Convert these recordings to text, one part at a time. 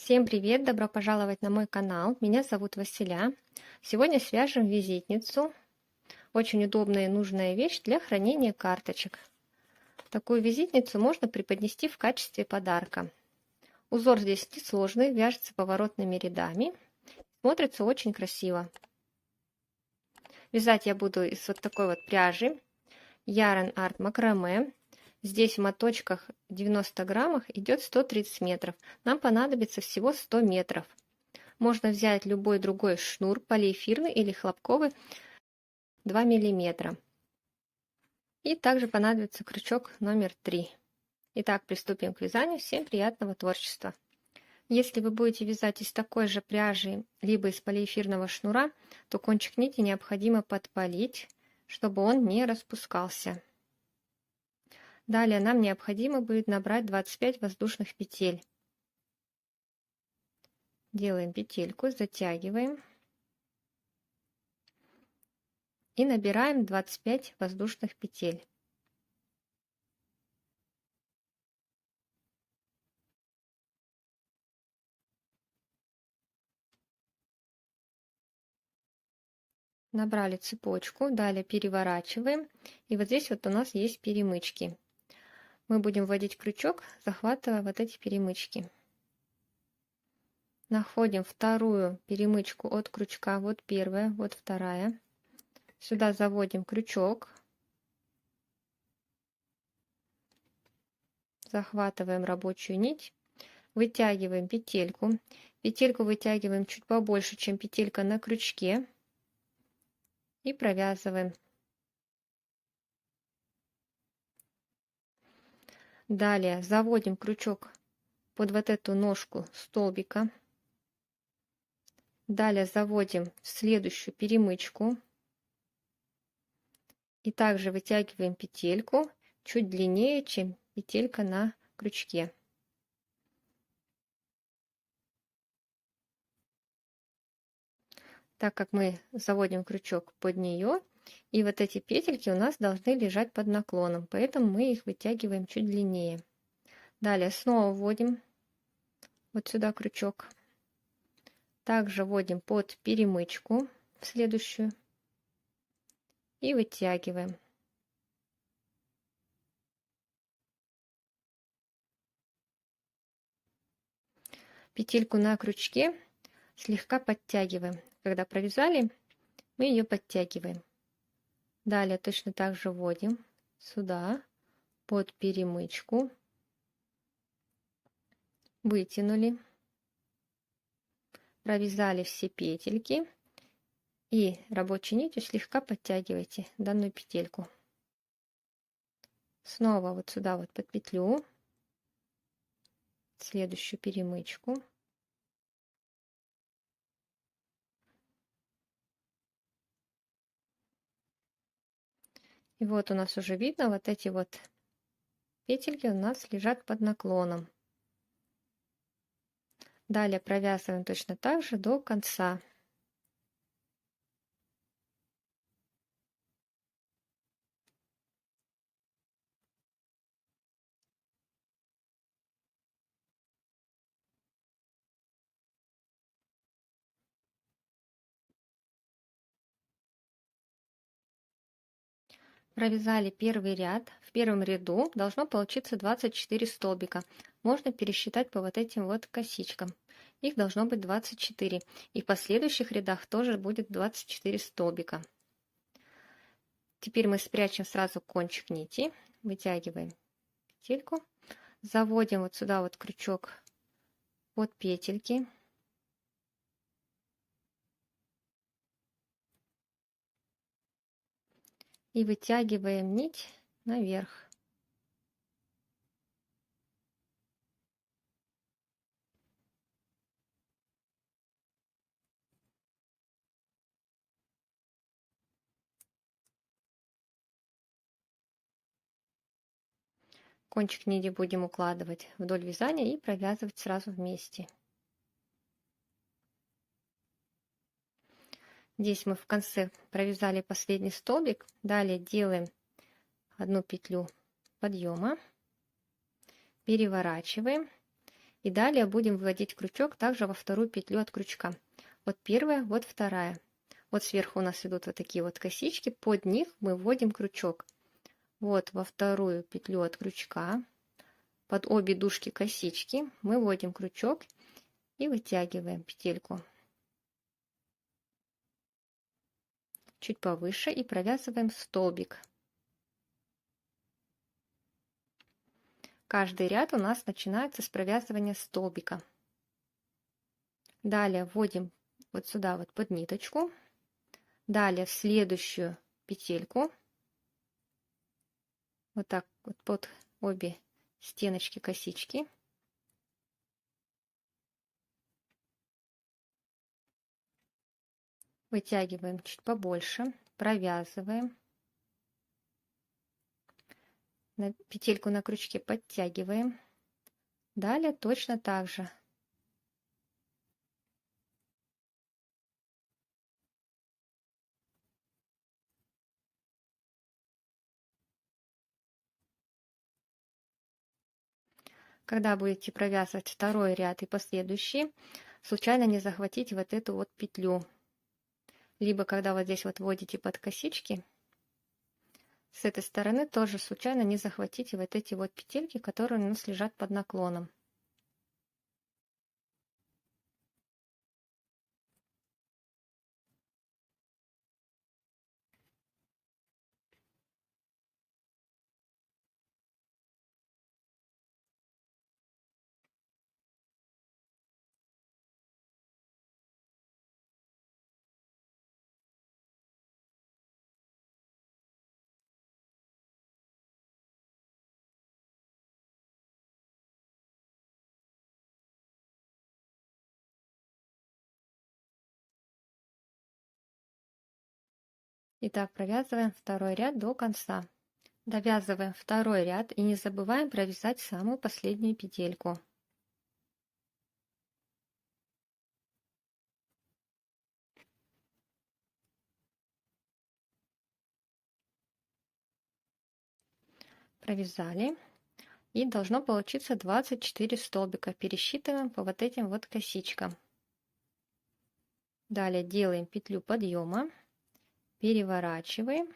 Всем привет! Добро пожаловать на мой канал. Меня зовут Василя. Сегодня свяжем визитницу. Очень удобная и нужная вещь для хранения карточек. Такую визитницу можно преподнести в качестве подарка. Узор здесь несложный, вяжется поворотными рядами. Смотрится очень красиво. Вязать я буду из вот такой вот пряжи Yarn Art Macrame. Здесь в моточках 90 граммах идет 130 метров. Нам понадобится всего 100 метров. Можно взять любой другой шнур, полиэфирный или хлопковый, 2 миллиметра. И также понадобится крючок номер 3. Итак, приступим к вязанию. Всем приятного творчества! Если вы будете вязать из такой же пряжи, либо из полиэфирного шнура, то кончик нити необходимо подпалить, чтобы он не распускался. Далее нам необходимо будет набрать 25 воздушных петель. Делаем петельку, затягиваем и набираем 25 воздушных петель. Набрали цепочку, далее переворачиваем, и вот здесь вот у нас есть перемычки. Мы будем вводить крючок, захватывая вот эти перемычки. Находим вторую перемычку от крючка, вот первая, вот вторая. Сюда заводим крючок, захватываем рабочую нить, вытягиваем петельку. Петельку вытягиваем чуть побольше, чем петелька на крючке, и провязываем. Далее заводим крючок под вот эту ножку столбика. Далее заводим в следующую перемычку. И также вытягиваем петельку чуть длиннее, чем петелька на крючке. Так как мы заводим крючок под нее, и вот эти петельки у нас должны лежать под наклоном, поэтому мы их вытягиваем чуть длиннее. Далее снова вводим вот сюда крючок. Также вводим под перемычку в следующую и вытягиваем. Петельку на крючке слегка подтягиваем. Когда провязали, мы ее подтягиваем. Далее точно так же вводим сюда под перемычку, вытянули, провязали все петельки и рабочей нитью слегка подтягивайте данную петельку. Снова вот сюда вот под петлю, следующую перемычку. И вот у нас уже видно, вот эти вот петельки у нас лежат под наклоном. Далее провязываем точно так же до конца. Провязали первый ряд. В первом ряду должно получиться 24 столбика. Можно пересчитать по вот этим вот косичкам. Их должно быть 24. И в последующих рядах тоже будет 24 столбика. Теперь мы спрячем сразу кончик нити. Вытягиваем петельку. Заводим вот сюда вот крючок под петельки. И вытягиваем нить наверх. Кончик нити будем укладывать вдоль вязания и провязывать сразу вместе. Здесь мы в конце провязали последний столбик. Далее делаем одну петлю подъема, переворачиваем И далее будем вводить крючок также во вторую петлю от крючка. Вот первая, вот вторая. Вот сверху у нас идут вот такие вот косички, под них мы вводим крючок. Вот во вторую петлю от крючка, под обе дужки косички мы вводим крючок и вытягиваем петельку чуть повыше и провязываем столбик. Каждый ряд у нас начинается с провязывания столбика. Далее вводим вот сюда вот под ниточку. Далее в следующую петельку. Вот так вот под обе стеночки косички. Вытягиваем чуть побольше, провязываем. Петельку на крючке подтягиваем. Далее точно так же. Когда будете провязывать второй ряд и последующие, случайно не захватите вот эту вот петлю. Либо когда вот здесь вот вводите под косички, с этой стороны тоже случайно не захватите вот эти вот петельки, которые у нас лежат под наклоном. Итак, провязываем второй ряд до конца. Довязываем второй ряд и не забываем провязать самую последнюю петельку. Провязали. И должно получиться 24 столбика. Пересчитываем по вот этим вот косичкам. Далее делаем петлю подъема, переворачиваем.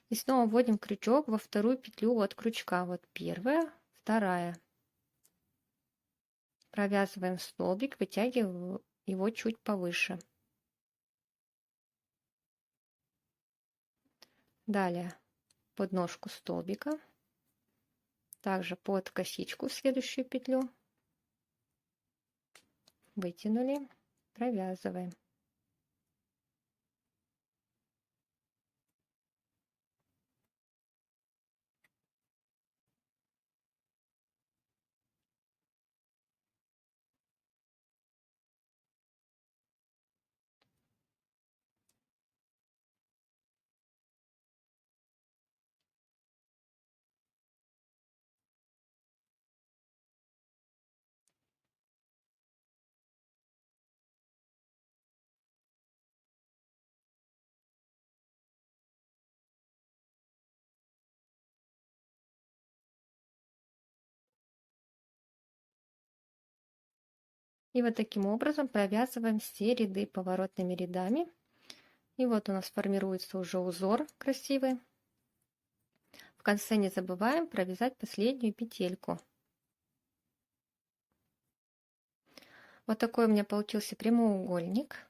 И снова вводим крючок во вторую петлю от крючка. Вот первая, вторая. Провязываем столбик, вытягиваем его чуть повыше. Далее под ножку столбика. Также под косичку в следующую петлю. Вытянули, провязываем. И вот таким образом провязываем все ряды поворотными рядами. И вот у нас формируется уже узор красивый. В конце не забываем провязать последнюю петельку. Вот такой у меня получился прямоугольник.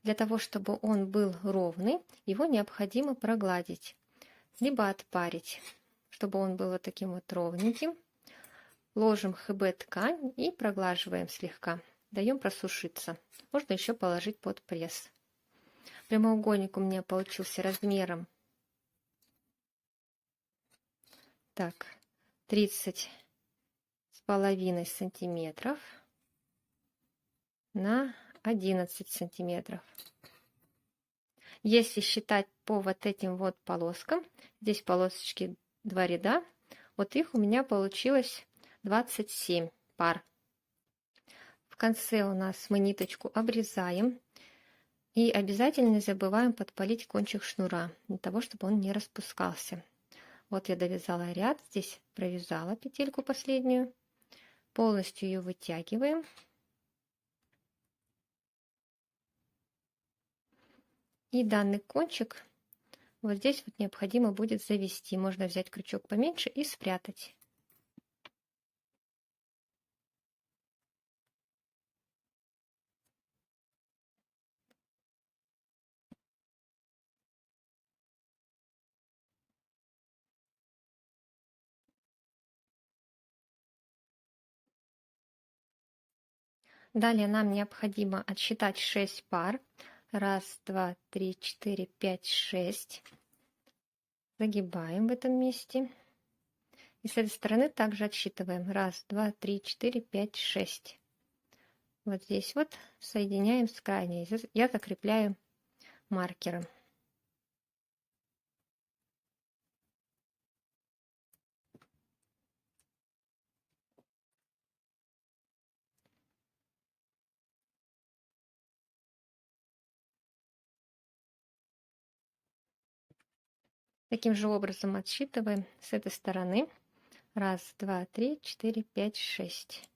Для того, чтобы он был ровный, его необходимо прогладить, либо отпарить, чтобы он был вот таким вот ровненьким. Ложим ХБ ткань и проглаживаем слегка. Даем просушиться. Можно еще положить под пресс. Прямоугольник у меня получился размером 30,5 сантиметров на 11 сантиметров. Если считать по вот этим вот полоскам, здесь полосочки 2 ряда, вот их у меня получилось 27 пар. В конце у нас мы ниточку обрезаем и обязательно не забываем подпалить кончик шнура, для того, чтобы он не распускался. Вот я довязала ряд, здесь провязала петельку последнюю, Полностью ее вытягиваем. И данный кончик вот здесь вот необходимо будет завести. Можно взять крючок поменьше и спрятать. Далее нам необходимо отсчитать 6 пар. Раз, два, три, четыре, пять, 6. Загибаем в этом месте. И с этой стороны также отсчитываем. Раз, два, три, четыре, пять, 6. Вот здесь вот соединяем с крайней. Я закрепляю маркером. Таким же образом отсчитываем с этой стороны. Раз, два, три, четыре, пять, 6.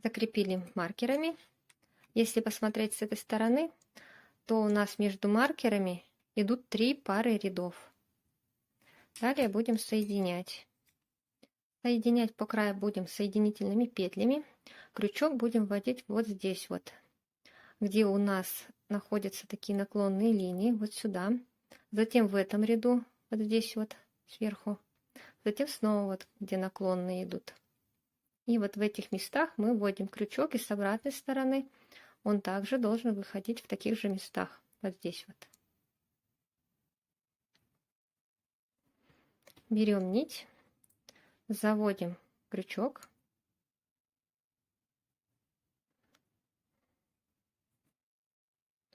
Закрепили маркерами. Если посмотреть с этой стороны, то у нас между маркерами идут 3 пары рядов. Далее будем соединять. Соединять по краю будем соединительными петлями. Крючок будем вводить вот здесь вот, где у нас находятся такие наклонные линии, вот сюда. Затем в этом ряду, вот здесь вот сверху. Затем снова вот, где наклонные идут. И вот в этих местах мы вводим крючок, и с обратной стороны он также должен выходить в таких же местах, вот здесь вот. Берем нить, заводим крючок.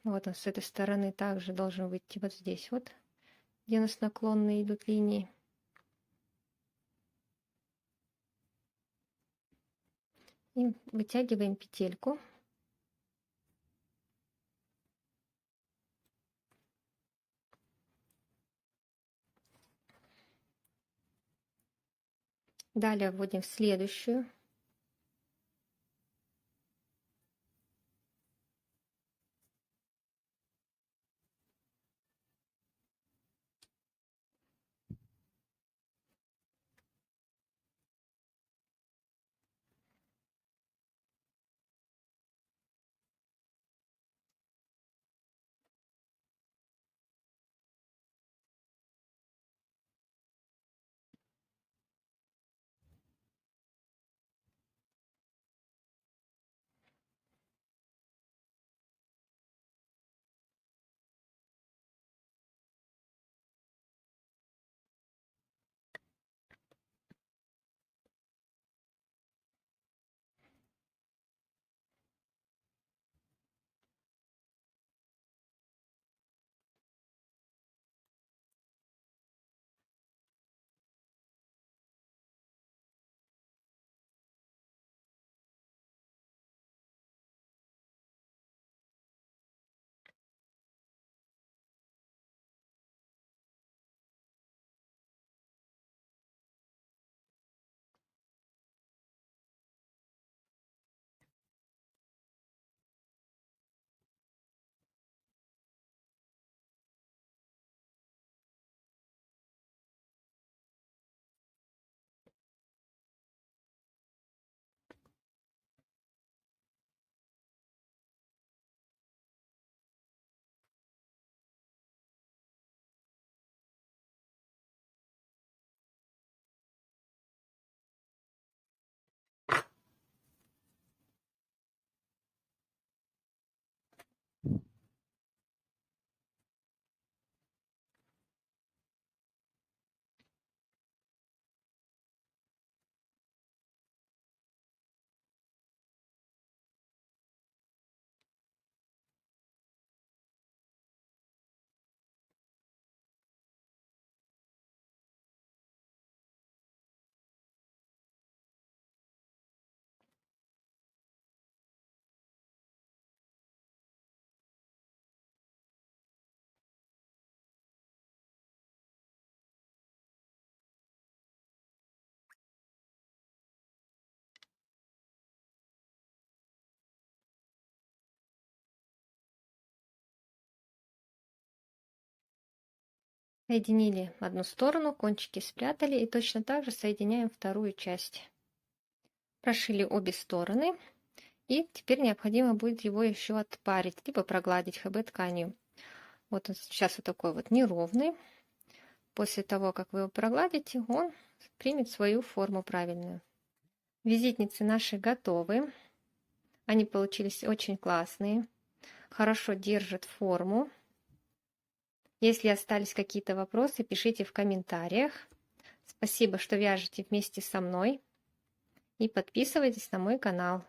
Вот он с этой стороны также должен выйти вот здесь вот, где у нас наклонные идут линии. И вытягиваем петельку. Далее вводим в следующую. Соединили одну сторону, кончики спрятали и точно так же соединяем вторую часть. Прошили обе стороны. И теперь необходимо будет его еще отпарить, либо прогладить ХБ тканью. Вот он сейчас вот такой вот неровный. После того, как вы его прогладите, он примет свою форму правильную. Визитницы наши готовы. Они получились очень классные. Хорошо держат форму. Если остались какие-то вопросы, пишите в комментариях. Спасибо, что вяжете вместе со мной. И подписывайтесь на мой канал.